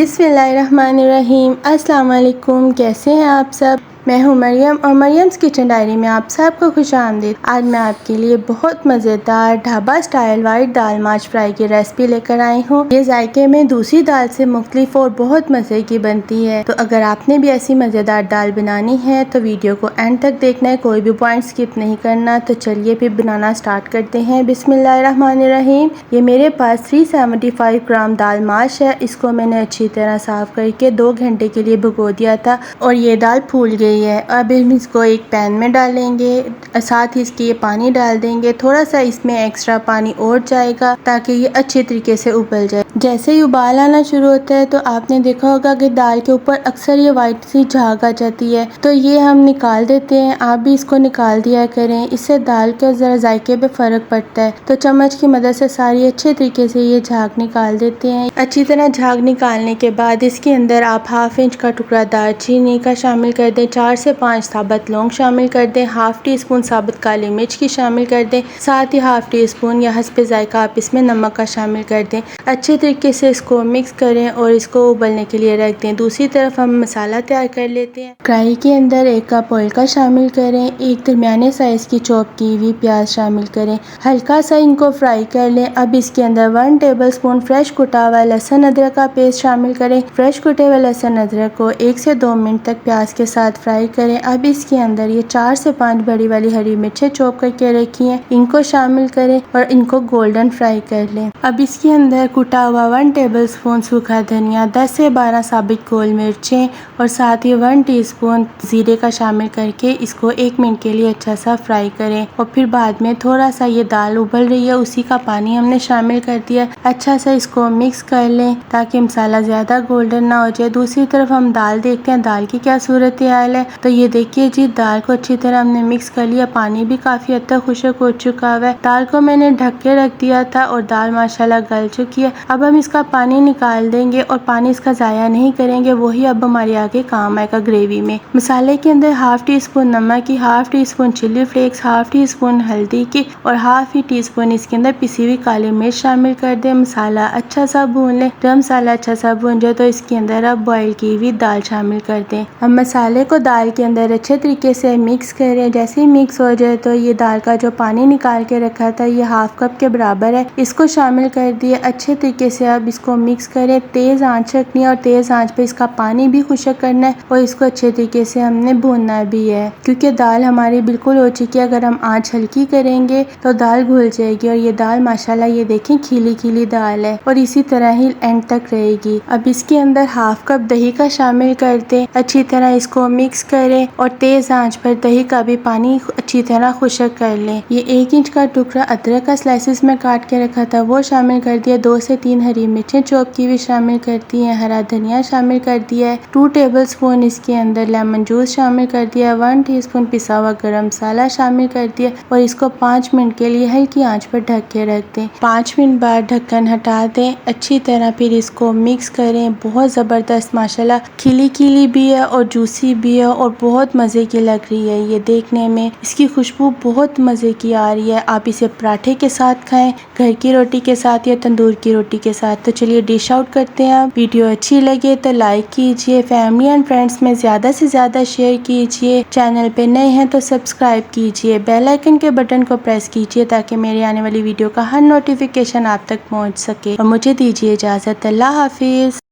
बिस्मिल्लाहिर्रहमानिर्रहीम। अस्सलाम वालेकुम। कैसे हैं आप सब? मैं हूं मरियम और मरियम्स किचन डायरी में आप सबको खुश आमदीद। आज मैं आपके लिए बहुत मज़ेदार ढाबा स्टाइल वाइट दाल माश फ्राई की रेसिपी लेकर आई हूं। ये जायके में दूसरी दाल से मुख्तलिफ और बहुत मज़े की बनती है। तो अगर आपने भी ऐसी मज़ेदार दाल बनानी है तो वीडियो को एंड तक देखना है, कोई भी पॉइंट स्किप नहीं करना। तो चलिए फिर बनाना स्टार्ट करते हैं। बिस्मिल्लाहिर्रहमानिर्रहीम। ये मेरे पास 375 ग्राम दाल माश है। इसको मैंने अच्छी तरह साफ़ करके 2 घंटे के लिए भिगो दिया था और ये दाल फूल गई है। अब हम इसको एक पैन में डालेंगे, साथ ही इसके ये पानी डाल देंगे। थोड़ा सा इसमें एक्स्ट्रा पानी और जाएगा ताकि ये अच्छे तरीके से उबल जाए। जैसे ही उबाल आना शुरू होता है तो आपने देखा होगा कि दाल के ऊपर अक्सर ये वाइट सी झाग आ जाती है, तो ये हम निकाल देते हैं। आप भी इसको निकाल दिया करें, इससे दाल के ज़रा जायके पे फ़र्क पड़ता है। तो चम्मच की मदद से सारी अच्छे तरीके से ये झाग निकाल देते हैं। अच्छी तरह झाग निकालने के बाद इसके अंदर आप 1/2 इंच का टुकड़ा दालचीनी का शामिल कर दें, 4 से 5 साबुत लौंग शामिल कर दें, 1/2 टीस्पून साबुत काली मिर्च की शामिल कर दें, साथ ही 1/2 टीस्पून या हस्बे जायका आप इसमें नमक का शामिल कर दें। अच्छे तरीके से इसको मिक्स करें और इसको उबलने के लिए रख दें। दूसरी तरफ हम मसाला तैयार कर लेते हैं। कढ़ाई के अंदर 1 कप ऑयल का शामिल करें, एक दरमियाने साइज की चॉप की हुई प्याज शामिल करें, हल्का सा इनको फ्राई कर लें। अब इसके अंदर 1 टेबलस्पून फ्रेश कुटा हुआ लहसुन अदरक का पेस्ट शामिल करें। फ्रेश कुटे हुए लहसुन अदरक को 1 से 2 मिनट तक प्याज के साथ फ्राई करें। अब इसके अंदर ये 4 से 5 बड़ी वाली हरी मिर्चें चॉप करके रखी हैं, इनको शामिल करें और इनको गोल्डन फ्राई कर लें। अब इसके अंदर कुटा हुआ 1 टेबलस्पून सूखा धनिया, 10 से 12 साबित गोल मिर्चें और साथ ही 1 टीस्पून जीरे का शामिल करके इसको 1 मिनट के लिए अच्छा सा फ्राई करें। और फिर बाद में थोड़ा सा ये दाल उबल रही है, उसी का पानी हमने शामिल कर दिया। अच्छा सा इसको मिक्स कर लें ताकि मसाला ज़्यादा गोल्डन ना हो जाए। दूसरी तरफ हम दाल देखते हैं दाल की क्या सूरत हाल है। तो ये देखिए जी, दाल को अच्छी तरह हमने मिक्स कर लिया, पानी भी काफ़ी हद तक खुश्क हो चुका है। दाल को मैंने ढक के रख दिया था और दाल माशाल्लाह गल चुकी है। अब हम इसका पानी निकाल देंगे और पानी इसका ज़ाया नहीं करेंगे, वही अब हमारे आगे काम आएगा ग्रेवी में। मसाले के अंदर 1/2 टीस्पून नमक की, 1/2 टीस्पून चिली फ्लेक्स, 1/2 टीस्पून हल्दी की और 1/2 टीस्पून इसके अंदर पिसी हुई काली मिर्च शामिल कर दें। मसाला अच्छा सा भून लें। जब मसाला अच्छा सा भून जाए तो इसके अंदर अब बॉयल की हुई दाल शामिल कर दें। हम मसाले को दाल के अंदर अच्छे तरीके से मिक्स करें। जैसे ही मिक्स हो जाए तो ये दाल का जो पानी निकाल के रखा था ये 1/2 कप के बराबर है, इसको शामिल कर दिए। अच्छे तरीके से अब इसको मिक्स करें। तेज़ आंच रखनी है और तेज़ आंच पे इसका पानी भी खुश्क करना है और इसको अच्छे तरीके से हमने भूनना भी है, क्योंकि दाल हमारी बिल्कुल हो चुकी है। अगर हम आंच हल्की करेंगे तो दाल घुल जाएगी और ये दाल माशाल्लाह ये देखें खिली खिली दाल है और इसी तरह ही एंड तक रहेगी। अब इसके अंदर 1/2 कप दही का शामिल कर दें। अच्छी तरह इसको मिक्स करें और तेज़ आंच पर दही का भी पानी अच्छी तरह खुश्क कर लें। ये 1 इंच का टुकड़ा अदरक का स्लाइसिस में काट के रखा था वो शामिल कर दिया। 2 से 3 हरी मिर्चें चॉप की हुई शामिल करती हैं, हरा धनिया शामिल कर दिया है, 2 टेबलस्पून इसके अंदर लेमन जूस शामिल कर दिया, 1 टीस्पून पिसा हुआ गरम मसाला शामिल कर दिया और इसको 5 मिनट के लिए हल्की आंच पर ढक के रख दें। 5 मिनट बाद ढक्कन हटा दें। अच्छी तरह फिर इसको मिक्स करें। बहुत ज़बरदस्त माशाल्लाह खिली खिली भी है और जूसी भी है और बहुत मज़े की लग रही है। ये देखने में इसकी खुशबू बहुत मज़े की आ रही है। आप इसे पराठे के साथ खाएं, घर की रोटी के साथ या तंदूर की रोटी के साथ। तो चलिए डिश आउट करते हैं। आप वीडियो अच्छी लगे तो लाइक कीजिए, फैमिली एंड फ्रेंड्स में ज़्यादा से ज़्यादा शेयर कीजिए। चैनल पे नए हैं तो सब्सक्राइब कीजिए, बेल आइकन के बटन को प्रेस कीजिए ताकि मेरी आने वाली वीडियो का हर नोटिफिकेशन आप तक पहुंच सके। और मुझे दीजिए इजाज़त। अल्लाह हाफिज़।